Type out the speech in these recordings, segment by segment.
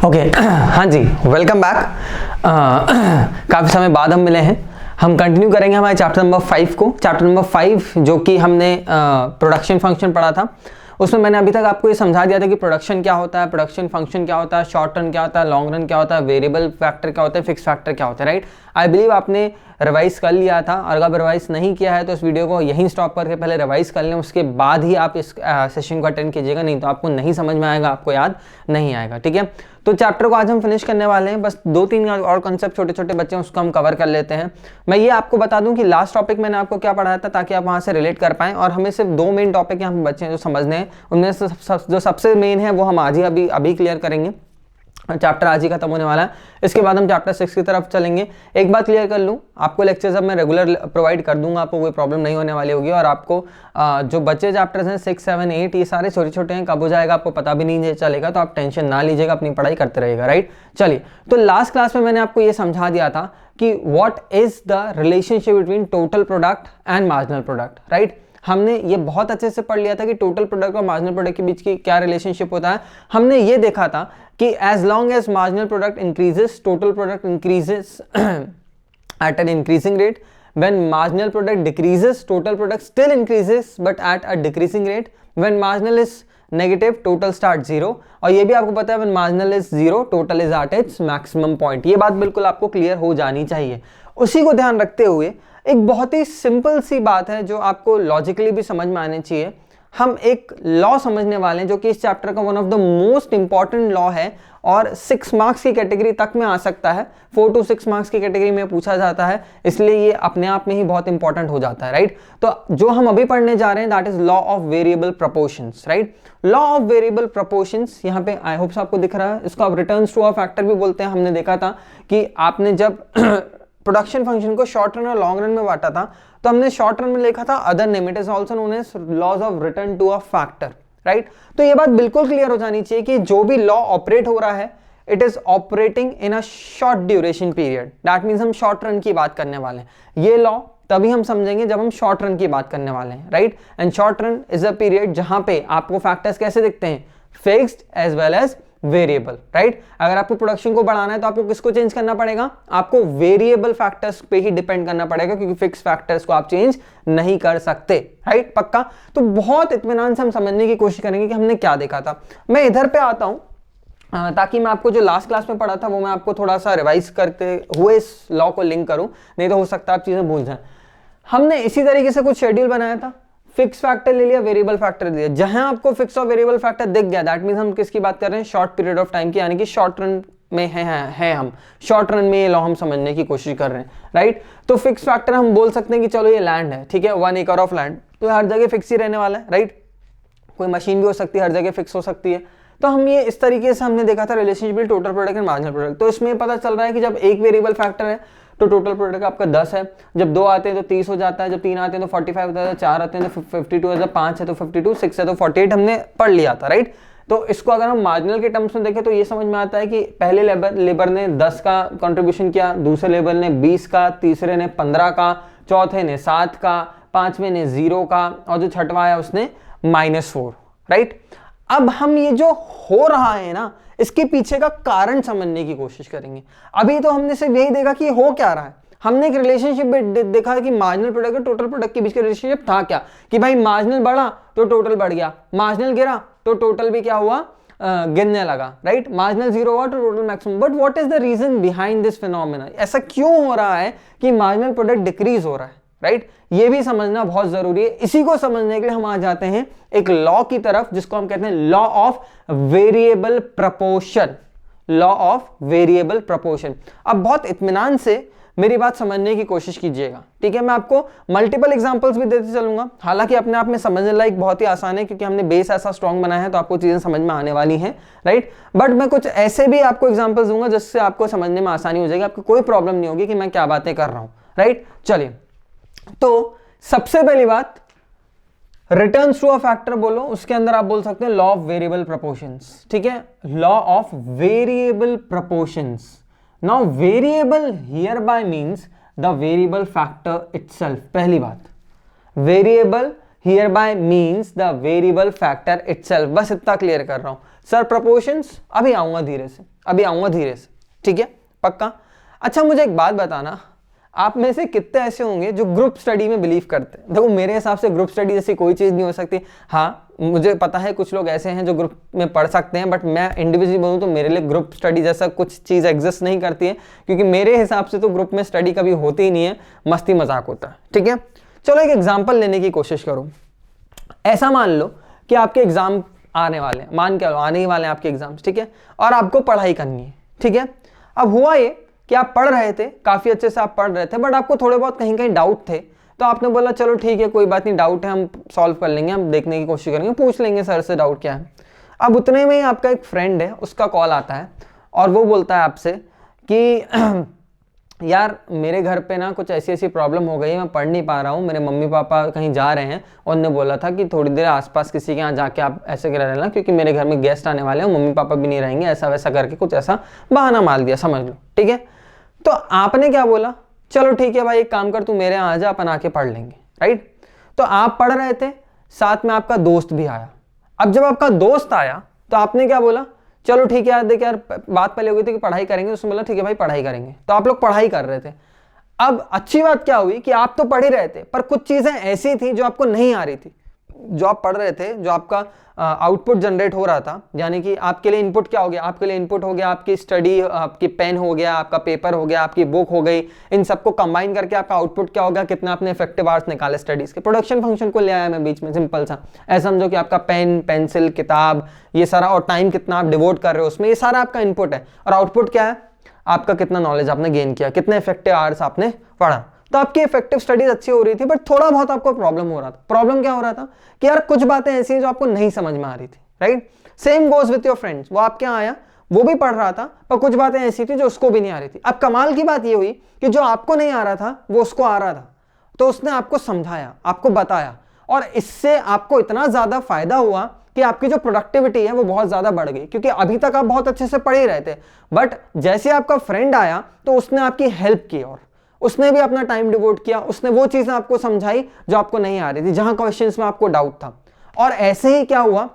Okay हाँ जी, welcome back. काफ़ी समय बाद हम मिले हैं। हम कंटिन्यू करेंगे हमारे चैप्टर नंबर 5 को। चैप्टर नंबर 5 जो कि हमने प्रोडक्शन फंक्शन पढ़ा था, उसमें मैंने अभी तक आपको ये समझा दिया था कि प्रोडक्शन क्या होता है, प्रोडक्शन फंक्शन क्या होता है, शॉर्ट रन क्या होता है, लॉन्ग रन क्या होता है, वेरिएबल फैक्टर क्या होता है, फिक्स फैक्टर क्या होता है। राइट, आई बिलीव आपने रिवाइज कर लिया था, और अगर रिवाइज नहीं किया है तो इस वीडियो को यहीं स्टॉप करके पहले रिवाइज कर लें, उसके बाद ही आप इस सेशन को अटेंड कीजिएगा, नहीं तो आपको नहीं समझ में आएगा, आपको याद नहीं आएगा। ठीक है, तो चैप्टर को आज हम फिनिश करने वाले हैं। बस 2-3 और कॉन्सेप्ट छोटे छोटे बच्चे हैं, उसको हम कवर कर लेते हैं। मैं ये आपको बता दूं कि लास्ट टॉपिक मैंने आपको क्या पढ़ाया था, ताकि आप वहां से रिलेट कर पाएं। और हमें सिर्फ 2 मेन टॉपिक यहाँ पे बच्चे हैं जो समझने हैं, उनमें से जो सबसे मेन है वो हम आज ही अभी क्लियर करेंगे। चैप्टर आज ही खत्म होने वाला है, इसके बाद हम चैप्टर 6 की तरफ चलेंगे। एक बात क्लियर कर लूँ, आपको लेक्चर्स अब मैं रेगुलर प्रोवाइड कर दूंगा, आपको कोई प्रॉब्लम नहीं होने वाली होगी। और आपको जो बच्चे चैप्टर्स हैं 6, 7, 8 ये सारे छोटे छोटे हैं, कब हो जाएगा आपको पता भी नहीं चलेगा, तो आप टेंशन ना लीजिएगा, अपनी पढ़ाई करते रहिएगा। राइट, चलिए, तो लास्ट क्लास में मैंने आपको ये समझा दिया था कि what is the relationship between total product and marginal product. Right, हमने ये बहुत अच्छे से पढ़ लिया था कि टोटल प्रोडक्ट और मार्जिनल प्रोडक्ट के बीच की क्या रिलेशनशिप होता है। हमने ये देखा था कि as long as marginal product increases, total product increases at an increasing rate. When marginal product decreases, total product still increases but at a decreasing rate. When marginal is negative, total start zero. और ये भी आपको पता है when marginal is zero, total is at its maximum point. ये बात बिल्कुल आपको क्लियर हो जानी चाहिए। उसी को ध्यान रखते हुए एक बहुत ही सिंपल सी बात है जो आपको लॉजिकली भी समझ में आनी चाहिए। हम एक लॉ समझने वाले हैं जो कि इस चैप्टर का one of the most important law है, और 6 मार्क्स की कैटेगरी तक में आ सकता है, 4 to 6 मार्क्स की कैटेगरी में पूछा जाता है, इसलिए ये अपने आप में ही बहुत इंपॉर्टेंट हो जाता है। राइट, तो जो हम अभी पढ़ने जा रहे हैं that is law of variable proportions. Right, law of variable proportions यहाँ पे आई होप आपको दिख रहा है, इसको आप रिटर्न्स टू अ फैक्टर भी बोलते हैं। हमने देखा था कि आपने जब प्रोडक्शन फंक्शन को शॉर्ट रन और लॉन्ग रन में बांटा था, तो हमने शॉर्ट रन में लिखा था other name, it is also known as laws of return to a factor. Right, तो ये बात बिल्कुल क्लियर हो जानी चाहिए कि जो भी लॉ ऑपरेट हो रहा है it is operating in a short duration period. That means हम शॉर्ट रन की बात करने वाले हैं। ये लॉ तभी हम समझेंगे जब हम शॉर्ट रन की बात करने वाले हैं। Right, and short run is a period जहां पे आपको फैक्टर्स कैसे दिखते हैं, fixed as well as variable. Right, अगर आपको प्रोडक्शन को बढ़ाना है तो आपको किसको चेंज करना पड़ेगा, आपको वेरिएबल फैक्टर्स पे ही डिपेंड करना पड़ेगा, क्योंकि फिक्स फैक्टर्स को आप चेंज नहीं कर सकते। राइट, पक्का। तो बहुत इत्मीनान से हम समझने की कोशिश करेंगे कि हमने क्या देखा था। मैं इधर पे आता हूं ताकि मैं आपको जो लास्ट क्लास में पढ़ा था वो मैं आपको थोड़ा सा रिवाइज करते हुए इस लॉ को लिंक करूं, नहीं तो हो सकता है आप चीजें भूल जाएं। हमने इसी तरीके से कुछ शेड्यूल बनाया था, फिक्स फैक्टर ले लिया, वेरिएबल फैक्टर ले लिया। जहां आपको फिक्स और वेरिएबल फैक्टर दिख गया, दैट मींस हम किसकी बात कर रहे हैं, शॉर्ट पीरियड ऑफ टाइम की, यानी कि शॉर्ट रन में है हम शॉर्ट रन में ये लॉ हम समझने की कोशिश कर रहे हैं। राइट, तो फिक्स फैक्टर हम बोल सकते हैं कि चलो ये लैंड है, ठीक है, 1 एकड़ ऑफ लैंड, तो हर जगह फिक्स ही रहने वाला है। राइट, कोई मशीन भी हो सकती है, हर जगह फिक्स हो सकती है। तो हम ये इस तरीके से हमने देखा था relationship between total product and marginal product. तो इसमें पता चल रहा है कि जब एक वेरिएबल फैक्टर है तो टोटल प्रोडक्ट आपका 10 है, जब 2 आते हैं तो 30 हो जाता है, जब 3 आते हैं तो 45 होता है, 4 आते हैं तो 52 है, जब 5 है तो 52, 6 है तो 48 हमने पढ़ लिया था। राइट, तो इसको अगर हम मार्जिनल के टर्म्स में देखें तो ये समझ में आता है कि पहले लेबर ने 10 का कंट्रीब्यूशन किया, दूसरे लेबर ने 20 का, तीसरे ने 15 का, चौथे ने 7 का, पांचवें ने 0 का, और जो छठवां है उसने -4। राइट, अब हम ये जो हो रहा है ना, इसके पीछे का कारण समझने की कोशिश करेंगे। अभी तो हमने सिर्फ यही देखा कि हो क्या रहा है, हमने एक रिलेशनशिप देखा कि मार्जिनल प्रोडक्ट और टोटल प्रोडक्ट के बीच का रिलेशनशिप था क्या, कि भाई मार्जिनल बढ़ा तो टोटल बढ़ गया, मार्जिनल गिरा तो टोटल भी क्या हुआ, गिरने लगा। राइट, मार्जिनल 0 हुआ तो total maximum. But what is the reason behind this phenomena, ऐसा क्यों हो रहा है कि मार्जिनल प्रोडक्ट डिक्रीज हो रहा है। राइट, ये भी समझना बहुत जरूरी है। इसी को समझने के लिए हम आ जाते हैं एक लॉ की तरफ, जिसको हम कहते हैं law of variable proportion. Law of variable proportion. अब बहुत इत्मीनान से मेरी बात समझने की कोशिश कीजिएगा, ठीक है। मैं आपको मल्टीपल एग्जांपल्स भी देते चलूंगा, हालांकि अपने आप में समझने लायक बहुत ही आसान है, क्योंकि हमने बेस ऐसा स्ट्रॉन्ग बनाया है, तो आपको चीजें समझ में आने वाली हैं। राइट, बट मैं कुछ ऐसे भी आपको एग्जांपल्स दूंगा जिससे आपको समझने में आसानी हो जाएगी, आपको कोई प्रॉब्लम नहीं होगी कि मैं क्या बातें कर रहा हूं। राइट, चलिए, तो सबसे पहली बात रिटर्न्स टू अ फैक्टर बोलो, उसके अंदर आप बोल सकते हैं लॉ ऑफ वेरिएबल प्रपोर्शंस। ठीक है, law of variable proportions. Now variable here by means the variable factor itself. पहली बात, variable here bye means the variable factor itself. बस इतना क्लियर कर रहा हूं सर। प्रपोर्शंस अभी आऊंगा धीरे से, ठीक है, पक्का। अच्छा मुझे एक बात बताना, आप में से कितने ऐसे होंगे जो ग्रुप स्टडी में बिलीव करते हैं? देखो मेरे हिसाब से ग्रुप स्टडी जैसी कोई चीज़ नहीं हो सकती। हाँ मुझे पता है कुछ लोग ऐसे हैं जो ग्रुप में पढ़ सकते हैं, बट मैं इंडिविजुअली बोलूँ तो मेरे लिए ग्रुप स्टडी जैसा कुछ चीज़ एग्जिस्ट नहीं करती है, क्योंकि मेरे हिसाब से तो ग्रुप में स्टडी कभी होती ही नहीं है, मस्ती मजाक होता है, ठीक है। चलो एक एग्जाम्पल लेने की कोशिश करो। ऐसा मान लो कि आपके एग्जाम आने वाले हैं, मान के आने ही वाले हैं आपके एग्जाम्स, ठीक है, और आपको पढ़ाई करनी है, ठीक है। अब हुआ ये कि आप पढ़ रहे थे, काफ़ी अच्छे से आप पढ़ रहे थे, बट आपको थोड़े बहुत कहीं कहीं डाउट थे, तो आपने बोला चलो ठीक है कोई बात नहीं, डाउट है हम सॉल्व कर लेंगे, हम देखने की कोशिश करेंगे, पूछ लेंगे सर से डाउट क्या है। अब उतने में ही आपका एक फ्रेंड है, उसका कॉल आता है और वो बोलता है आपसे कि यार मेरे घर पे ना कुछ ऐसी ऐसी प्रॉब्लम हो गई है, मैं पढ़ नहीं पा रहा हूँ, मेरे मम्मी पापा कहीं जा रहे हैं और उन्होंने बोला था कि थोड़ी देर आसपास किसी के यहाँ जाके आप ऐसे कर रहना, क्योंकि मेरे घर में गेस्ट आने वाले हैं, मम्मी पापा भी नहीं रहेंगे, ऐसा वैसा करके कुछ ऐसा बहाना मार दिया, समझ लो, ठीक है। तो आपने क्या बोला, चलो ठीक है भाई एक काम कर, तू मेरे यहाँ आ जा, अपन आके पढ़ लेंगे, राइट। तो आप पढ़ रहे थे, साथ में आपका दोस्त भी आया। अब जब आपका दोस्त आया तो आपने क्या बोला, चलो ठीक है यार, देख यार बात पहले हो गई थी कि पढ़ाई करेंगे, उसने बोला ठीक है भाई पढ़ाई करेंगे, तो आप लोग पढ़ाई कर रहे थे। अब अच्छी बात क्या हुई कि आप तो पढ़ ही रहे थे, पर कुछ चीजें ऐसी थी जो आपको नहीं आ रही थी। जो आप पढ़ रहे थे, जो आपका आउटपुट जनरेट हो रहा था, यानी कि आपके लिए इनपुट क्या हो गया, आपके लिए इनपुट हो गया आपकी स्टडी, आपकी पेन हो गया, आपका पेपर हो गया, आपकी बुक हो गई, इन सबको कंबाइन करके आपका आउटपुट क्या हो गया, कितना आपने इफेक्टिव आवर्स निकाले स्टडीज के। प्रोडक्शन फंक्शन को ले आया मैं बीच में, सिंपल सा ऐसा समझो कि आपका पेन, पेंसिल, किताब, ये सारा, और टाइम कितना आप डिवोट कर रहे हो उसमें, ये सारा आपका इनपुट है। और आउटपुट क्या है, आपका कितना नॉलेज आपने गेन किया, कितने इफेक्टिव आवर्स आपने पढ़ा। तो आपकी इफेक्टिव स्टडीज अच्छी हो रही थी, बट थोड़ा बहुत आपको प्रॉब्लम हो रहा था। प्रॉब्लम क्या हो रहा था कि यार कुछ बातें ऐसी हैं जो आपको नहीं समझ में आ रही थी, right. Same goes with your friends, वो आपके यहाँ आया, वो भी पढ़ रहा था, पर कुछ बातें ऐसी थी जो उसको भी नहीं आ रही थी। अब कमाल की बात ये हुई कि जो आपको नहीं आ रहा था वो उसको आ रहा था, तो उसने आपको समझाया, आपको बताया, और इससे आपको इतना ज्यादा फायदा हुआ कि आपकी जो प्रोडक्टिविटी है वो बहुत ज्यादा बढ़ गई। क्योंकि अभी तक आप बहुत अच्छे से पढ़ ही रहे थे, बट जैसे आपका फ्रेंड आया तो उसने आपकी हेल्प की, और उसने भी अपना टाइम डिवोट किया, उसने वो चीजें आपको समझाई जो आपको नहीं आ रही थी, जहां क्वेश्चंस में आपको डाउट था। और ऐसे ही क्या हुआ,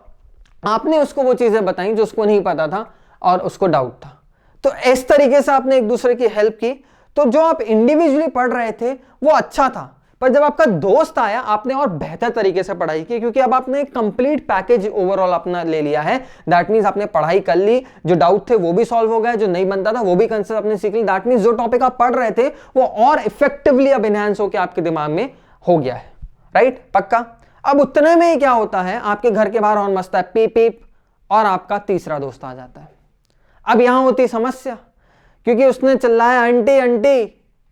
आपने उसको वो चीजें बताई जो उसको नहीं पता था और उसको डाउट था। तो इस तरीके से आपने एक दूसरे की हेल्प की। तो जो आप इंडिविजुअली पढ़ रहे थे वो अच्छा था, पर जब आपका दोस्त आया आपने और बेहतर तरीके से पढ़ाई की, क्योंकि अब आपने एक कंप्लीट पैकेज ओवरऑल अपना ले लिया है। दैट मींस आपने पढ़ाई कर ली, जो डाउट थे वो भी सॉल्व हो गए, जो नहीं बनता था वो भी कंसेप्ट आपने सीख ली। दैट मींस जो टॉपिक आप पढ़ रहे थे वो और इफेक्टिवली अब एनहांस होकर आपके दिमाग में हो गया है, राइट, पक्का। अब उतने में ही क्या होता है, आपके घर के बाहर हॉर्न बजता है, पीप पीप, और आपका तीसरा दोस्त आ जाता है। अब यहां होती समस्या, क्योंकि उसने चिल्लाया आंटी आंटी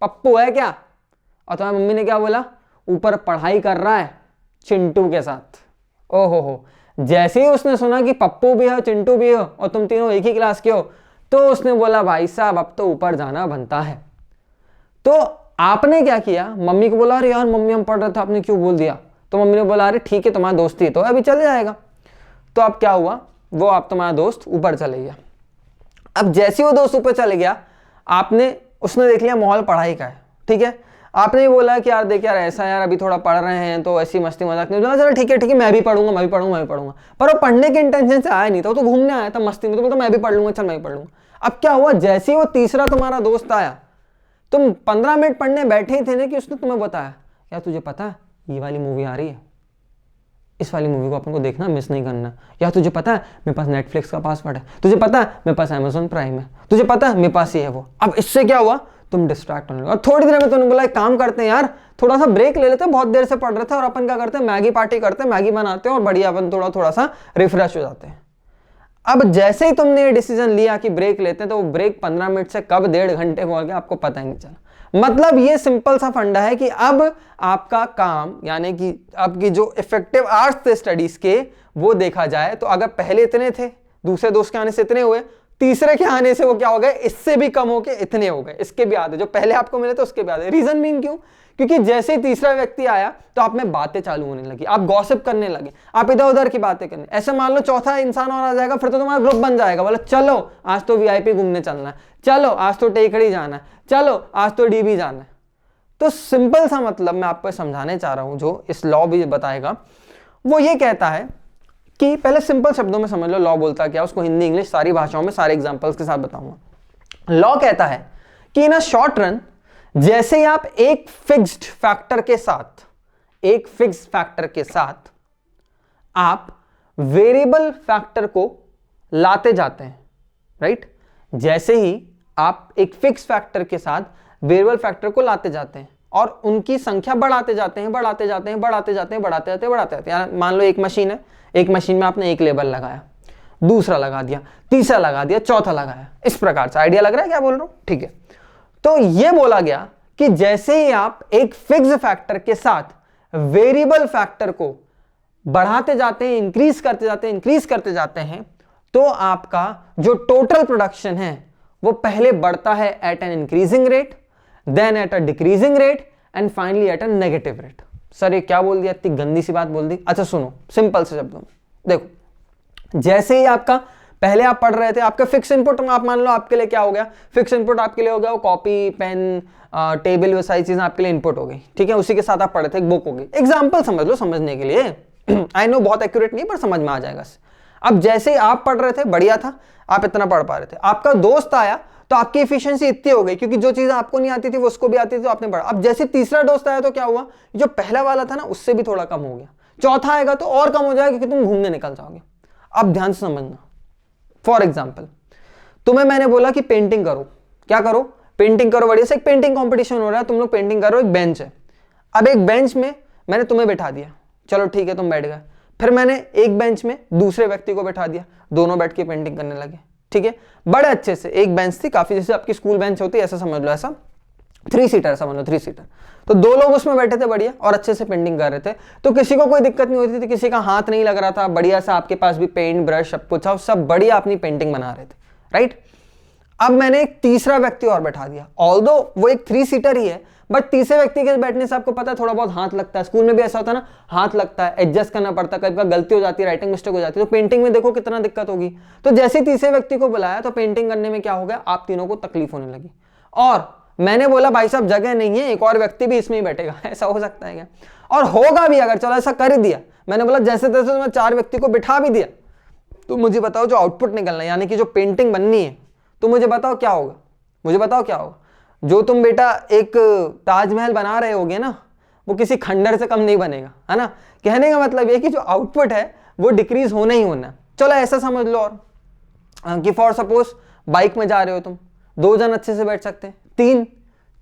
पप्पू है क्या, और तुम्हारी मम्मी ने क्या बोला, ऊपर पढ़ाई कर रहा है चिंटू के साथ। ओहो हो, जैसे ही उसने सुना कि पप्पू भी है चिंटू भी हो और तुम तीनों एक ही क्लास के हो, तो उसने बोला भाई साहब अब तो ऊपर जाना बनता है। तो आपने क्या किया, मम्मी को बोला अरे यार मम्मी हम पढ़ रहे थे, आपने क्यों बोल दिया। तो मम्मी ने बोला अरे ठीक है तुम्हारा दोस्त ही तो अभी चले जाएगा। तो अब क्या हुआ, वो आप तुम्हारा दोस्त ऊपर चले गया। अब जैसे वो दोस्त ऊपर चले गया, उसने देख लिया माहौल पढ़ाई का है, ठीक है। आपने बोला कि यार देख यार ऐसा यार अभी थोड़ा पढ़ रहे हैं तो ऐसी मस्ती मजाक नहीं, चलो ठीक है मैं भी पढ़ूंगा मैं भी पढ़ूंगा। पर वो पढ़ने के इंटेंशन से आया नहीं था, वो तो घूमने आया था मस्ती में, तो बोलता मैं भी पढ़ लूंगा, चल मैं भी पढ़ लूंगा। अब क्या हुआ, जैसे ही वो तीसरा तुम्हारा दोस्त आया, तुम 15 मिनट पढ़ने बैठे ही थे ना कि उसने तुम्हें बताया यार तुझे पता है ये वाली मूवी आ रही है, इस वाली मूवी को अपन को देखना, मिस नहीं करना। या तुझे पता है मेरे पास नेटफ्लिक्स का पासवर्ड है, तुझे पता है मेरे पास अमेज़न प्राइम है, तुझे पता है मेरे पास ये है वो। अब इससे क्या हुआ, तुम डिस्ट्रैक्ट होने लगे। और थोड़ी देर में तुमने बोला एक काम करते हैं यार, थोड़ा सा ब्रेक ले लेते हैं, बहुत देर से पढ़ रहे थे, और अपन क्या करते हैं मैगी पार्टी करते हैं, मैगी बनाते हैं और बढ़िया अपन थोड़ा सा रिफ्रेश हो जाते हैं। अब जैसे ही तुमने ये डिसीजन लिया कि ब्रेक लेते हैं, तो वो ब्रेक 15 मिनट से कब 1.5 घंटे हो गया आपको पता ही नहीं चला। मतलब ये सिंपल सा फंडा है कि अब आपका काम, यानी कि आपकी जो इफेक्टिव आवर्स थे स्टडीज के, वो देखा जाए तो अगर पहले इतने थे, दूसरे दोस्त के आने से इतने हुए, तीसरे के आने से वो क्या हो गए, इससे भी कम होके इतने हो गए, इसके भी आधे, जो पहले आपको मिले थे उसके भी आधे। रीजन मीन क्यों, क्योंकि जैसे ही तीसरा व्यक्ति आया तो आप में बातें चालू होने लगी, आप गॉसिप करने लगे, आप इधर उधर की बातें करने। ऐसे मान लो चौथा इंसान और आ जाएगा, फिर तो तुम्हारा ग्रुप बन जाएगा, बोला चलो आज तो वीआईपी घूमने चलना है, चलो आज तो टेकड़ी जाना है, चलो आज तो डीबी जाना है। तो सिंपल सा मतलब मैं आपको समझाने चाह रहा हूं, जो इस लॉ भी बताएगा, वो ये कहता है कि पहले सिंपल शब्दों में समझ लो लॉ बोलता क्या, उसको हिंदी इंग्लिश सारी भाषाओं में सारे एग्जांपल्स के साथ बताऊंगा। लॉ कहता है कि इन अ शॉर्ट रन, जैसे ही आप एक फिक्स्ड फैक्टर के साथ आप वेरिएबल फैक्टर को लाते जाते हैं, राइट। जैसे ही आप एक फिक्स फैक्टर के साथ वेरिएबल फैक्टर को लाते जाते हैं और उनकी संख्या बढ़ाते जाते हैं, मान लो एक मशीन है, एक मशीन में आपने एक लेबल लगाया, दूसरा लगा दिया, तीसरा लगा दिया, चौथा लगाया, इस प्रकार से। आइडिया लग रहा है क्या बोल रहा हूं? ठीक है। तो यह बोला गया कि जैसे ही आप एक फिक्स फैक्टर के साथ वेरिएबल फैक्टर को बढ़ाते जाते हैं, इंक्रीज करते जाते हैं, तो आपका जो टोटल प्रोडक्शन है वो पहले बढ़ता है at an increasing rate, then at a decreasing rate, and finally at a negative rate. Sir ये क्या बोल दिया, इतनी गंदी सी बात बोल दी। अच्छा सुनो, सिंपल से शब्दों में देखो, जैसे ही आपका पहले आप पढ़ रहे थे, आपका फिक्स इनपुट, आप मान लो आपके लिए क्या हो गया, फिक्स इनपुट आपके लिए हो गया वो कॉपी, पेन, टेबल, वो सारी चीजें आपके लिए इनपुट हो गई, ठीक है। उसी के साथ आप पढ़े थे, एक बुक हो गई। एग्जाम्पल समझ लो समझने के लिए, आई नो बहुत एक्यूरेट नहीं पर समझ में आ जाएगा। अब जैसे ही आप पढ़ रहे थे, बढ़िया था, आप इतना पढ़ पा रहे थे, आपका दोस्त आया तो आपकी एफिशिएंसी इतनी हो गई, क्योंकि जो चीजें आपको नहीं आती थी वो उसको भी आती थी, तो आपने पढ़ा। अब जैसे तीसरा दोस्त आया तो क्या हुआ, जो पहला वाला था ना उससे भी थोड़ा कम हो गया, चौथा आएगा तो और कम हो जाएगा, क्योंकि तुम घूमने निकल जाओगे। अब ध्यान से समझना, फॉर एग्जाम्पल तुम्हें मैंने बोला कि पेंटिंग करो, क्या करो, पेंटिंग करो, बढ़िया से एक पेंटिंग कॉम्पिटिशन हो रहा है, तुम लोग पेंटिंग करो, एक बेंच है। अब एक बेंच में मैंने तुम्हें बैठा दिया, चलो ठीक है तुम बैठ गए, फिर मैंने एक बेंच में दूसरे व्यक्ति को बैठा दिया, दोनों बैठ के पेंटिंग करने लगे, ठीक है, बड़े अच्छे से। एक बेंच थी काफी, जैसे आपकी स्कूल बेंच होती है ऐसा समझ लो, ऐसा 3 सीटर समझ लो, 3 सीटर, तो 2 लोग उसमें बैठे थे बढ़िया और अच्छे से पेंटिंग कर रहे थे, तो किसी को कोई दिक्कत नहीं होती थी, किसी का हाथ नहीं लग रहा था, बढ़िया सा आपके पास भी पेंट ब्रश सब कुछ था, सब बढ़िया अपनी पेंटिंग बना रहे थे, राइट। अब मैंने एक तीसरा व्यक्ति और बैठा दिया, ऑल्दो वो एक 3 सीटर ही है, बट तीसरे व्यक्ति के बैठने से आपको पता है थोड़ा बहुत हाथ लगता है, स्कूल में भी ऐसा होता है ना, हाथ लगता है, एडजस्ट करना पड़ता है, कभी कभी गलती हो जाती है, राइटिंग मिस्टेक हो जाती है, तो पेंटिंग में देखो कितना दिक्कत होगी। तो जैसे तीसरे व्यक्ति को बुलाया तो पेंटिंग करने में क्या हो गया, आप तीनों को तकलीफ होने लगी, और मैंने बोला भाई साहब जगह नहीं है, एक और व्यक्ति भी इसमें ही बैठेगा, ऐसा हो सकता है क्या? और होगा भी, अगर चलो ऐसा कर दिया, मैंने बोला जैसे तैसे तो मैं 4 व्यक्ति को बिठा भी दिया, तो मुझे बताओ जो आउटपुट निकलना है, यानी कि जो पेंटिंग बननी है, तो मुझे बताओ क्या होगा, मुझे बताओ क्या होगा। जो तुम बेटा एक ताजमहल बना रहे होगे ना, वो किसी खंडर से कम नहीं बनेगा, है ना। कहने का मतलब ये कि जो आउटपुट है वो डिक्रीज होना ही होना। चलो ऐसा समझ लो, और कि फॉर सपोज बाइक में जा रहे हो तुम, 2 जन अच्छे से बैठ सकते हैं, 3,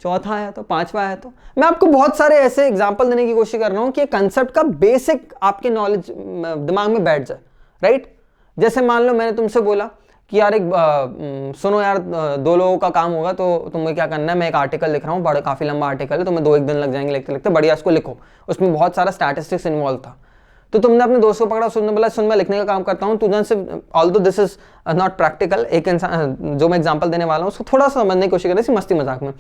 चौथा आया तो, 5वां आया तो। मैं आपको बहुत सारे ऐसे एग्जाम्पल देने की कोशिश कर रहा हूं कि कंसेप्ट का बेसिक आपके नॉलेज दिमाग में बैठ जाए, राइट। जैसे मान लो मैंने तुमसे बोला कि यार एक सुनो यार, 2 लोगों का काम होगा, तो तुम्हें क्या करना है, मैं एक आर्टिकल लिख रहा हूँ, बड़ा काफी लंबा आर्टिकल है, तुम्हें 2-1 दिन लग जाएंगे लिखते लिखते, बढ़िया इसको लिखो। उसमें बहुत सारा स्टैटिस्टिक्स इन्वॉल्व था, तो तुमने अपने दोस्त को पकड़ा, उसने बोला सुन मैं लिखने का काम करता हूँ, तुझे से although this is not practical, एक इंसान जो मैं एग्जांपल देने वाला हूँ उसको थोड़ा सा समझने की कोशिश कर रही थी मस्ती मजाक में,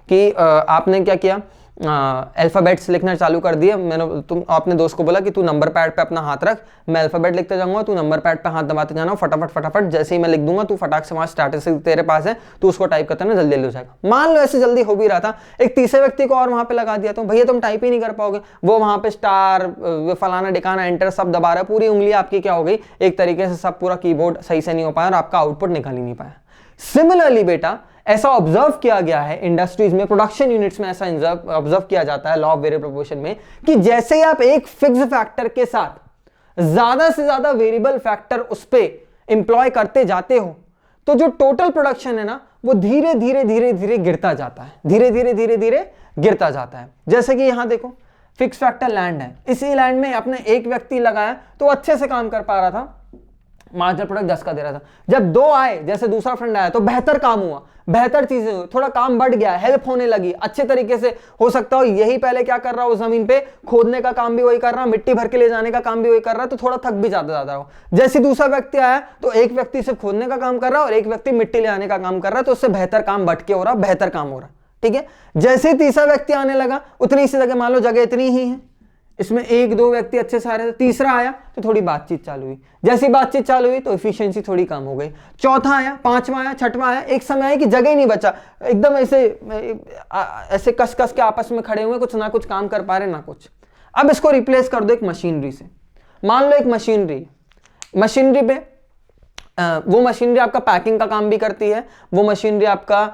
कि आपने क्या किया, अल्फाबेट्स लिखना चालू कर दिए। मैंने तुम अपने दोस्त को बोला कि तू नंबर पैड पे अपना हाथ रख, मैं अल्फाबेट लिखते जाऊंगा, तू नंबर पैड पे हाथ दबाते जाना, फटाफट फटाफट जैसे ही मैं लिख दूंगा तू फटाक से वहां स्टैटिस्टिक्स तेरे पास है, तू उसको टाइप करता ना, जल्दी जल्दी हो जाएगा। मान लो ऐसे जल्दी हो भी रहा था, एक तीसरे व्यक्ति को और वहां पे लगा दिया, तो भैया तुम टाइप ही नहीं कर पाओगे, वो वहां पे स्टार फलाना डिकाना एंटर सब दबा रहा है, पूरी उंगली आपकी क्या हो गई, एक तरीके से सब पूरा कीबोर्ड सही से नहीं हो पाया और आपका आउटपुट निकल ही नहीं पाया। सिमिलरली बेटा ऐसा ऑब्जर्व किया गया है इंडस्ट्रीज में, प्रोडक्शन यूनिट्स में ऐसा ऑब्जर्व किया जाता है लॉ ऑफ वेरिएबल प्रोपोर्शन में, कि जैसे ही आप एक फिक्स फैक्टर के साथ ज्यादा से ज्यादा वेरिएबल फैक्टर उस पे इंप्लॉय करते जाते हो, तो जो टोटल प्रोडक्शन है ना वो धीरे धीरे धीरे धीरे गिरता जाता है, धीरे धीरे धीरे धीरे गिरता जाता है। जैसे कि यहां देखो फिक्स फैक्टर लैंड है, इसी लैंड में आपने एक व्यक्ति लगाया तो अच्छे से काम कर पा रहा था, मार्जिनल प्रोडक्ट 10 का दे रहा था। जब 2 आए, जैसे दूसरा फ्रेंड आया, तो बेहतर काम हुआ, बेहतर चीजें हुई, थोड़ा काम बढ़ गया, हेल्प होने लगी अच्छे तरीके से। हो सकता हो यही पहले क्या कर रहा हो, जमीन पे खोदने का काम भी वही कर रहा, मिट्टी भर के ले जाने का काम भी वही कर रहा, तो थोड़ा थक भी ज्यादा हो। जैसे दूसरा व्यक्ति आया तो एक व्यक्ति सिर्फ खोदने का काम कर रहा और एक व्यक्ति मिट्टी ले आने का काम कर रहा, तो उससे बेहतर काम बट के हो रहा, बेहतर काम हो रहा, ठीक है। जैसे तीसरा व्यक्ति आने लगा, उतनी सी जगह, मान लो जगह इतनी ही है, इसमें एक दो व्यक्ति अच्छे से आ रहे थे, तीसरा आया तो थोड़ी बातचीत चालू हुई, जैसी बातचीत चालू हुई तो एफिशिएंसी थोड़ी कम हो गई, चौथा आया, पांचवा आया, छठवां आया, एक समय आया कि जगह ही नहीं बचा, एकदम ऐसे ऐसे कस कस के आपस में खड़े हुए, कुछ ना कुछ काम कर पा रहे ना कुछ। अब इसको रिप्लेस कर दो एक मशीनरी से। मान लो एक मशीनरी पे वो मशीनरी आपका पैकिंग का काम भी करती है, वो मशीनरी आपका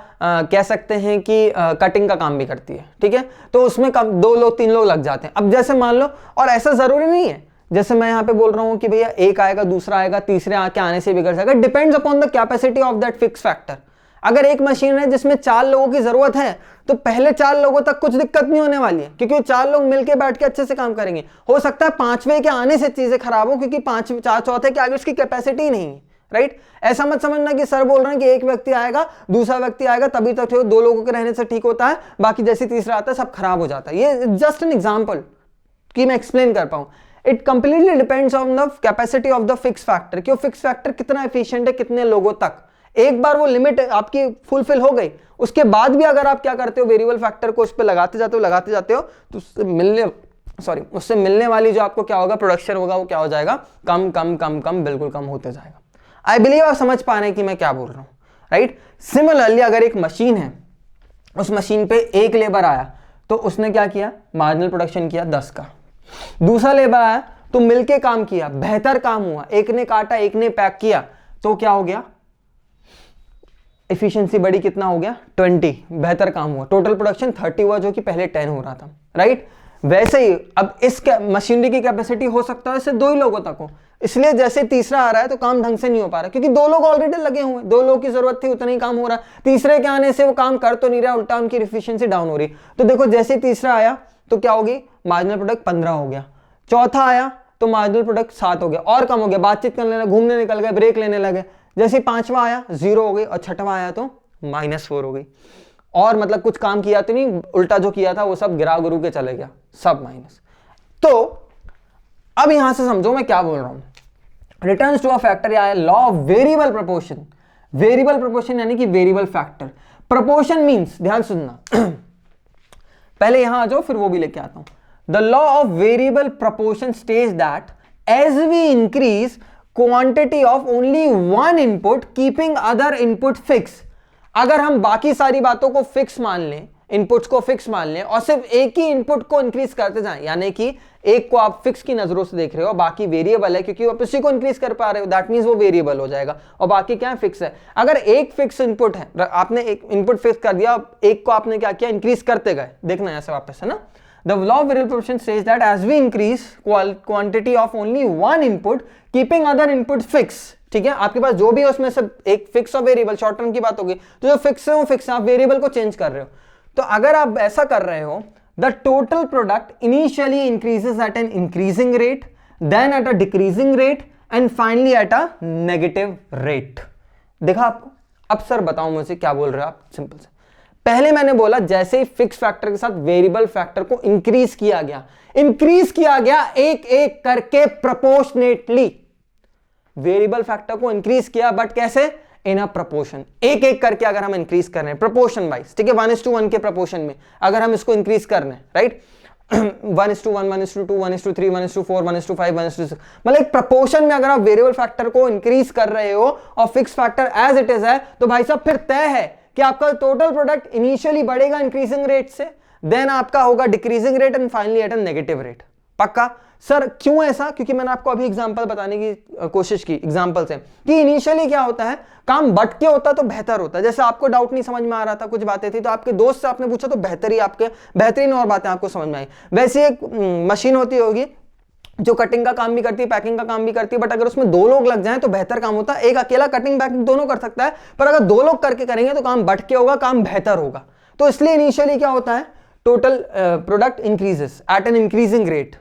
कह सकते हैं कि कटिंग का काम भी करती है, ठीक है। तो उसमें दो लोग तीन लोग लग जाते हैं। अब जैसे मान लो, और ऐसा जरूरी नहीं है जैसे मैं यहाँ पे बोल रहा हूँ कि भैया एक आएगा, दूसरा आएगा, तीसरे आके आने से बिगड़ जाएगा, depends upon the capacity of that fix factor. अगर एक मशीन है जिसमें 4 लोगों की जरूरत है तो पहले 4 लोगों तक कुछ दिक्कत नहीं होने वाली है, क्योंकि वो 4 लोग मिलके बैठ के अच्छे से काम करेंगे। हो सकता है 5वें के आने से चीजें खराब हो, क्योंकि 4 चौथे के आगे उसकी कैपेसिटी नहीं है, राइट। ऐसा मत समझना कि सर बोल रहे हैं कि एक व्यक्ति आएगा, दूसरा व्यक्ति आएगा तभी तक ठीक, 2 लोगों के रहने से ठीक होता है, बाकी जैसे तीसरा आता है सब खराब हो जाता है। ये जस्ट एन एग्जांपल कि मैं एक्सप्लेन कर पाऊं। It completely depends on the capacity of the fix factor, कि वो फिक्स फैक्टर कितना एफिशिएंट है, कितने लोगों तक। एक बार वो लिमिट आपकी फुलफिल हो गई, उसके बाद भी अगर आप क्या करते हो, वेरिएबल फैक्टर को उस पर लगाते जाते हो तो उससे मिलने वाली जो आपको क्या होगा, प्रोडक्शन होगा, वो क्या हो जाएगा, कम कम कम कम बिल्कुल कम होते जाएगा। आई बिलीव आप समझ पा रहे हैं कि मैं क्या बोल रहा हूं, राइट। सिमिलरली अगर एक मशीन है, उस मशीन पे एक लेबर आया तो उसने क्या किया, मार्जिनल प्रोडक्शन किया 10 का। दूसरा लेबर आया तो मिलके काम किया, बेहतर काम हुआ, एक ने काटा एक ने पैक किया, तो क्या हो गया, एफिशिएंसी बढ़ी, कितना हो गया 20, बेहतर काम हुआ, टोटल प्रोडक्शन 30 हुआ जो कि पहले 10 हो रहा था, राइट। वैसे ही अब इस मशीनरी की कैपेसिटी हो सकता है सिर्फ 2 ही लोगों तक हो, इसलिए जैसे तीसरा आ रहा है तो काम ढंग से नहीं हो पा रहा, क्योंकि 2 लोग ऑलरेडी लगे हुए, 2 लोगों की जरूरत थी, उतना ही काम हो रहा। तीसरे के आने से वो काम कर तो नहीं रहा, उल्टा उनकी एफिशिएंसी डाउन हो रही। तो देखो जैसे तीसरा आया तो क्या होगी, मार्जिनल प्रोडक्ट 15 हो गया, चौथा आया तो मार्जिनल प्रोडक्ट 7 हो गया, और कम हो गया, बातचीत करने लगे, घूमने निकल गए, ब्रेक लेने लगे। जैसे 5वां आया 0 हो गई, और 6वां आया तो -4 हो गई, और मतलब कुछ काम किया तो नहीं, उल्टा जो किया था वो सब गिरा गुरु के चले गया, सब माइनस। तो अब यहां से समझो मैं क्या बोल रहा हूं, रिटर्न्स टू अ फैक्टर या law of variable proportion. Variable proportion यानी कि वेरिएबल फैक्टर। प्रोपोर्शन मींस, ध्यान सुनना पहले यहां आ जाओ फिर वो भी लेके आता हूं। The law of variable proportion stage that as we increase quantity of only one input keeping other input fix. अगर हम बाकी सारी बातों को फिक्स मान लें, इनपुट्स को फिक्स मान लें, और सिर्फ एक ही इनपुट को इंक्रीज करते जाएं, यानी कि एक को आप फिक्स की नजरों से देख रहे हो, बाकी वेरिएबल है क्योंकि आप उसी को इंक्रीज कर पा रहे हो, दैट मींस वो वेरिएबल हो जाएगा, और बाकी क्या है, फिक्स है। अगर एक फिक्स इनपुट है, आपने एक इनपुट फिक्स कर दिया, एक को आपने क्या किया, इंक्रीज करते गए, देखना ऐसे वापस है ना। The law of variable proportion says that as we increase quantity of only one input, keeping other input fixed, ठीक है, आपके पास जो भी है उसमें से एक फिक्स और वेरिएबल, शॉर्ट टर्म की बात होगी, तो जो फिक्स है वो फिक्स है, आप वेरिएबल को चेंज कर रहे हो। तो अगर आप ऐसा कर रहे हो, the total product initially increases at an increasing rate, then at a decreasing rate, and finally at a negative rate. देखा आपको? अब सर बताओ मुझे क्या बोल रहे हो आप, सिंपल से। पहले मैंने बोला जैसे ही फिक्स फैक्टर के साथ वेरिएबल फैक्टर को इंक्रीज किया गया एक एक करके प्रोपोर्शनेटली। वेरिएबल फैक्टर को इंक्रीज किया, बट कैसे, इन अ प्रोपोर्शन, एक एक करके अगर हम इंक्रीज कर रहे हैं प्रोपोर्शन वाइज, ठीक है, 1:1 के प्रोपोर्शन में अगर हम इसको इंक्रीज कर रहे हैं, राइट, 1:1, 1:2, 1:3, 1:4, 1:5, 1:6, मतलब एक प्रोपोर्शन में अगर आप वेरिएबल फैक्टर को इंक्रीज कर रहे हो और fix factor as it is है, तो भाई साहब फिर तय है कि आपका टोटल प्रोडक्ट इनिशियली बढ़ेगा इंक्रीजिंग रेट से, देन आपका होगा decreasing rate, and finally at a negative rate. पक्का? सर क्यों ऐसा? क्योंकि मैंने आपको अभी एग्जांपल बताने की कोशिश की, एग्जांपल से, कि इनिशियली क्या होता है, काम बढ़ के होता तो बेहतर होता है। जैसे आपको डाउट नहीं समझ में आ रहा था, कुछ बातें थी, तो आपके दोस्त से आपने पूछा तो बेहतरीन और बातें आपको समझ में आई। वैसे एक मशीन होती होगी जो कटिंग का काम भी करती है, पैकिंग का काम भी करती है, बट अगर उसमें 2 लोग लग जाएं तो बेहतर काम होता है। एक अकेला कटिंग पैकिंग दोनों कर सकता है, पर अगर 2 लोग करके करेंगे तो काम बढ़ के होगा, काम बेहतर होगा। तो इसलिए इनिशियली क्या होता है, total product increases at an increasing rate,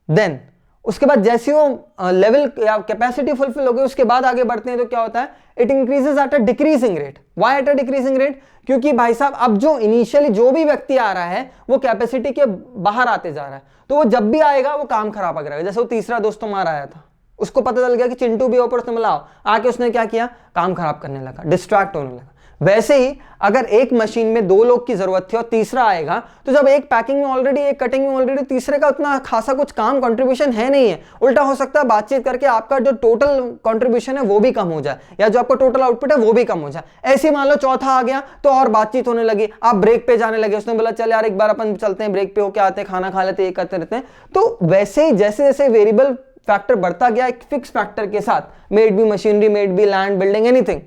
then उसके बाद जैसे वो लेवल या कैपेसिटी फुलफिल हो गई, उसके बाद आगे बढ़ते हैं तो क्या होता है, it increases eight a decreasing rate. Why eight a decreasing rate? क्योंकि भाई साहब अब जो इनिशियली जो भी व्यक्ति आ रहा है वो कैपेसिटी के बाहर आते जा रहा है, तो वो जब भी आएगा वो काम खराब करेगा। जैसे वो तीसरा दोस्त हमारा आया था, उसको पता चल गया कि चिंटू भी ऊपर से मिलाओ, आके उसने क्या किया, काम खराब करने लगा, डिस्ट्रैक्ट होने लगा। वैसे ही अगर एक मशीन में 2 लोग की जरूरत थी और तीसरा आएगा, तो जब एक पैकिंग में ऑलरेडी, एक कटिंग में ऑलरेडी, तीसरे का उतना खासा कुछ काम कंट्रीब्यूशन है नहीं है। उल्टा हो सकता है बातचीत करके आपका जो टोटल कंट्रीब्यूशन है वो भी कम हो जाए, या जो आपका टोटल आउटपुट है वो भी कम हो जाए। ऐसे मान लो चौथा आ गया तो और बातचीत होने लगी, आप ब्रेक पे जाने लगे, उसने बोला चल यार एक बार अपन चलते हैं ब्रेक पे, होके आते हैं, खाना खा लेते हैं, ये करते रहते हैं। तो वैसे ही जैसे जैसे वेरिएबल फैक्टर बढ़ता गया एक फिक्स फैक्टर के साथ, maybe machinery, maybe land, building, anything,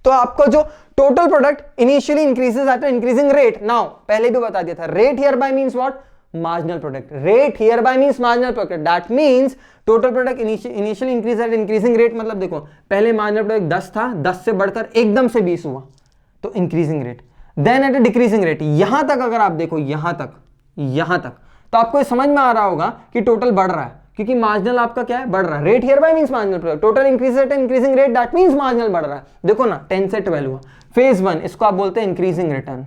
तो आपका जो total product initially increases at increasing rate. Now पहले भी बता दिया था, rate here by means what, marginal product. Rate here by means marginal product, that means total product initially increase at increasing rate. मतलब देखो पहले मार्जिनल प्रोडक्ट 10 था, 10 से बढ़कर एकदम से 20 हुआ, तो increasing rate. Then at a decreasing rate, यहां तक अगर आप देखो, यहां तक, तो आपको समझ में आ रहा होगा कि टोटल बढ़ रहा है, क्योंकि मार्जिनल आपका क्या है, बढ़ रहा है। Rate here by means marginal product, total increase at increasing rate, that means marginal बढ़ रहा है। देखो ना 10 से 12 हुआ। फेज 1 इसको आप बोलते हैं इंक्रीजिंग रिटर्न।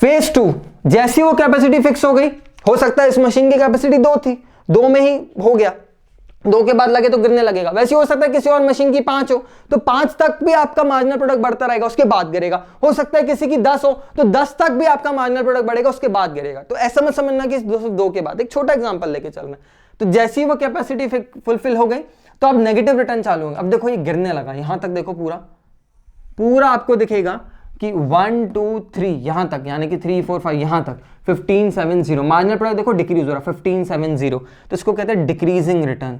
फेज 2 जैसी वो कैपेसिटी फिक्स हो गई, हो सकता है इस मशीन की कैपेसिटी 2 थी, 2 में ही हो गया, 2 के बाद लगे तो गिरने लगेगा। वैसे हो सकता है किसी और मशीन की 5 हो, तो 5 तक भी आपका मार्जिनल प्रोडक्ट बढ़ता रहेगा, उसके बाद गिरेगा। हो सकता है किसी की 10 हो, तो 10 तक भी आपका मार्जिनल प्रोडक्ट बढ़ेगा, उसके बाद गिरेगा। तो ऐसा मत समझना कि 2 के बाद। एक छोटा एग्जांपल लेके चलना। तो जैसी वो कैपेसिटी फुलफिल हो गई, तो अब नेगेटिव रिटर्न चालू होगा। अब देखो ये गिरने लगा, यहां तक देखो, पूरा आपको दिखेगा कि 1 2 3 यहां तक, यानी कि 3 4 5 यहां तक 1570 मार्जिनल प्रोडक्ट देखो डिक्रीज हो रहा है 1570, तो इसको कहते हैं डिक्रीजिंग रिटर्न।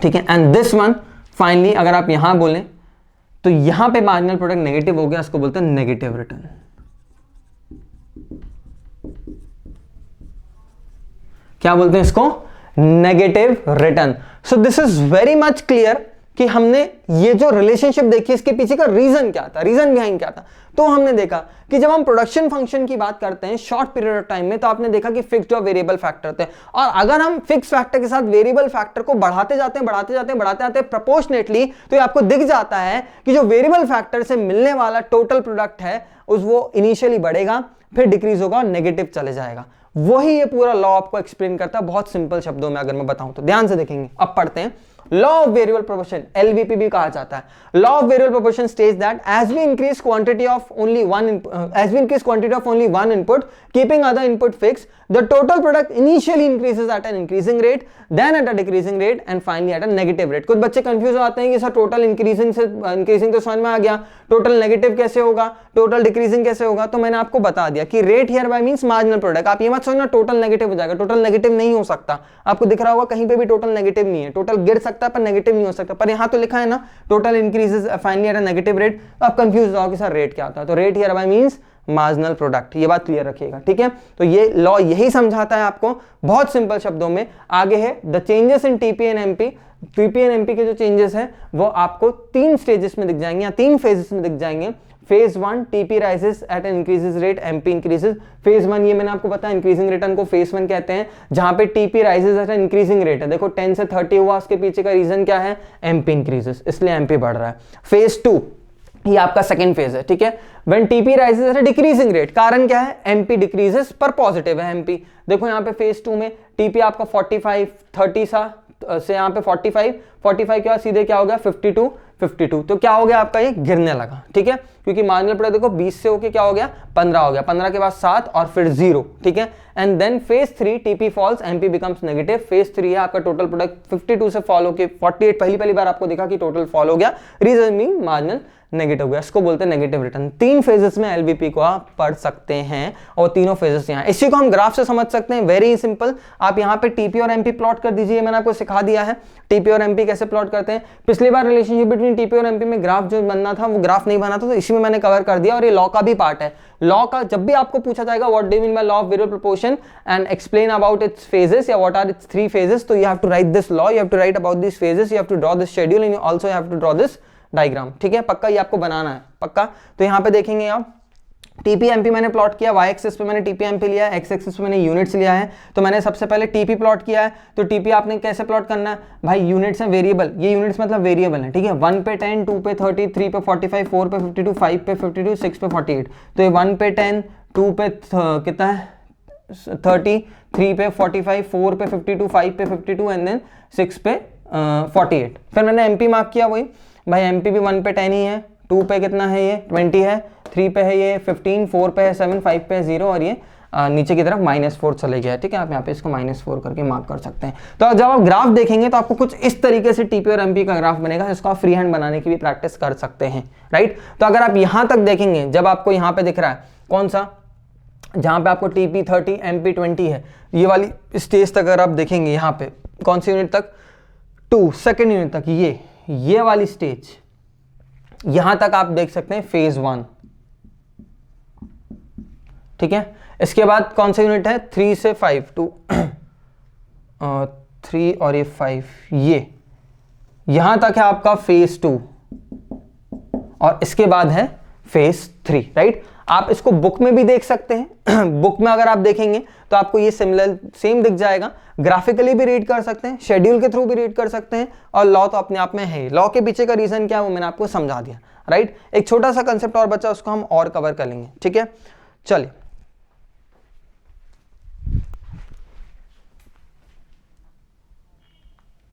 ठीक है, एंड दिस वन फाइनली अगर आप यहां बोलें तो यहां पे मार्जिनल प्रोडक्ट नेगेटिव हो गया, इसको बोलते हैं नेगेटिव रिटर्न। क्या बोलते हैं इसको, negative return. So this is very much clear कि हमने ये जो रिलेशनशिप देखी इसके पीछे का रीजन क्या था, रीजन बिहाइंड क्या था। तो हमने देखा कि जब हम प्रोडक्शन फंक्शन की बात करते हैं शॉर्ट पीरियड ऑफ टाइम में, तो आपने देखा कि फिक्स्ड और वेरिएबल फैक्टर थे, और अगर हम फिक्स फैक्टर के साथ वेरिएबल फैक्टर को बढ़ाते जाते हैं प्रोपोर्शनेटली, तो ये आपको दिख जाता है कि जो वेरिएबल फैक्टर से मिलने वाला टोटल प्रोडक्ट है उस वो इनिशियली बढ़ेगा, फिर डिक्रीज होगा और नेगेटिव चले जाएगा। वही ये पूरा लॉ आपको एक्सप्लेन करता है बहुत सिंपल शब्दों में अगर मैं बताऊं तो। ध्यान से देखेंगे, अब पढ़ते हैं। Law of variable proportion, LVP भी कहा जाता है। Law of variable proportion states that as we increase quantity of only one input keeping other input fixed, the total product initially increases at an increasing rate, then at a decreasing rate, and finally at a negative rate। कुछ बच्चे confuse हो जाते हैं कि sir total increasing तो समझ में आ गया, टोटल नेगेटिव कैसे होगा, टोटल डिक्रीजिंग कैसे होगा। तो मैंने आपको बता दिया कि rate here by means marginal product. आप ये मत सोचना टोटल नेगेटिव हो जाएगा, टोटल नेगेटिव नहीं हो सकता। आपको दिख रहा होगा कहीं पे भी टोटल नेगेटिव नहीं है, टोटल गिर सकता है पर नेगेटिव नहीं हो सकता। पर यहाँ तो लिखा है ना total increases finally at a negative rate. तो आप कंफ्यूज हो जाओगे सर रेट क्या होता है। तो rate here by means marginal product, ये बात क्लियर रखिएगा, ठीक है। तो ये लॉ यही समझाता है आपको बहुत सिंपल शब्दों में। आगे है the changes in TP and MP. TP and MP के जो चेंजेस हैं वो आपको 3 स्टेजेस में दिख जाएंगे या 3 फेजेस में दिख जाएंगे। Phase 1 TP rises at an increases rate, MP increases. Phase 1 ये मैंने आपको बताया इंक्रीजिंग रिटर्न को फेज 1 कहते हैं, जहां पे TP rises at an increasing rate है। देखो 10 से 30 हुआ, उसके पीछे का रीजन क्या है, एमपी इंक्रीजेस, इसलिए एमपी बढ़ रहा है। फेज 2 ये आपका सेकंड फेज है, ठीक है। When TP rises eight a decreasing rate, कारण क्या है, एमपी डिक्रीजेस पर पॉजिटिव है एमपी। देखो यहाँ पे फेज 2 में टीपी आपका 45 30 से यहाँ पे 45 के बाद सीधे क्या हो गया 52। तो क्या हो गया आपका, ये गिरने लगा, ठीक है, क्योंकि मार्जिनल प्रोडक्ट देखो 20 से होके क्या हो गया 15 हो गया, 15 के बाद 7 और फिर 0, ठीक है। And then phase 3 TP falls, MP becomes negative. Phase 3 है आपका टोटल प्रोडक्ट 52 से फॉल होके 48, पहली बार आपको देखा कि टोटल फॉल हो गया, रीजन मीन मार्जिनल नेगेटिव हो गया, इसको बोलते हैं नेगेटिव रिटर्न। 3 फेजेस में एलवीपी को आप पढ़ सकते हैं और तीनों फेजेस यहाँ। इसी को हम ग्राफ से समझ सकते हैं, वेरी सिंपल। आप यहाँ पे टीपी और एमपी प्लॉट कर दीजिए, मैंने आपको सिखा दिया है टीपी और एमपी कैसे प्लॉट करते हैं। पिछली बार रिलेशनशिप बिटवीन टीपी और एमपी में ग्राफ जो बनना था वो ग्राफ नहीं बना था, तो इसी में मैंने कवर कर दिया। और ये लॉ का भी पार्ट है। लॉ का जब भी आपको पूछा जाएगा what do you mean by law of variable proportion and explain about its phases या व्हाट आर इट्स 3 फेजेस, तो you have to write this law, you have to write about this phases, you have to draw this schedule and you also have to draw this diagram, ठीक है। पक्का ये आपको बनाना है, पक्का। तो यहाँ पे देखेंगे आप टीपी एमपी मैंने प्लॉट किया, वाई एक्सिस पे मैंने टीपी एमपी लिया है, एक्स एक्सिस पे मैंने यूनिट्स लिया है। तो मैंने सबसे पहले टीपी प्लॉट किया है। तो टीपी आपने कैसे प्लॉट करना है भाई, यूनिट्स हैं वेरिएबल, ये यूनिट्स मतलब वेरिएबल है, ठीक है। 1 पे 10, 2 पे 30, 3 पे 45, 4 पे 52, 5 पे 52, 6 पे 48। तो ये 1 पे 10, 2 पे कितना है 30, 3 पे 45, 4 पे 52, 5 पे 52 एंड देन 6 पे 48। फिर मैंने MP मार्क किया, वही भाई MP भी 1 पे 10 ही है, 2 पे कितना है ये 20 है, 3 पे है ये 15, 4 पे है 7, 5 पे है 0 और ये नीचे की तरफ -4 चले गया है। ठीक है, आप यहाँ पे इसको -4 करके मार्क कर सकते हैं। तो जब आप ग्राफ देखेंगे तो आपको कुछ इस तरीके से TP और MP का ग्राफ बनेगा, जिसको आप फ्री हैंड बनाने की भी प्रैक्टिस कर सकते हैं, राइट। तो अगर आप यहाँ तक देखेंगे, जब आपको यहाँ पे दिख रहा है कौन सा, जहाँ पे आपको TP 30 MP 20 है, ये वाली स्टेज तक अगर आप देखेंगे, यहाँ पे कौन सी यूनिट तक, 2 सेकेंड यूनिट तक, ये वाली स्टेज, यहां तक आप देख सकते हैं फेज 1। ठीक है, इसके बाद कौन सा यूनिट है, 3 से 5, 2 3 और ये 5, ये यहां तक है आपका फेज 2 और इसके बाद है फेज 3, राइट। आप इसको बुक में भी देख सकते हैं। बुक में अगर आप देखेंगे तो आपको ये सिमिलर सेम दिख जाएगा। ग्राफिकली भी रीड कर सकते हैं, शेड्यूल के थ्रू भी रीड कर सकते हैं, और लॉ तो अपने आप में है। लॉ के पीछे का रीजन क्या है वो मैंने आपको समझा दिया, राइट। एक छोटा सा कंसेप्ट और बचा, उसको हम और कवर कर लेंगे। ठीक है, चलिए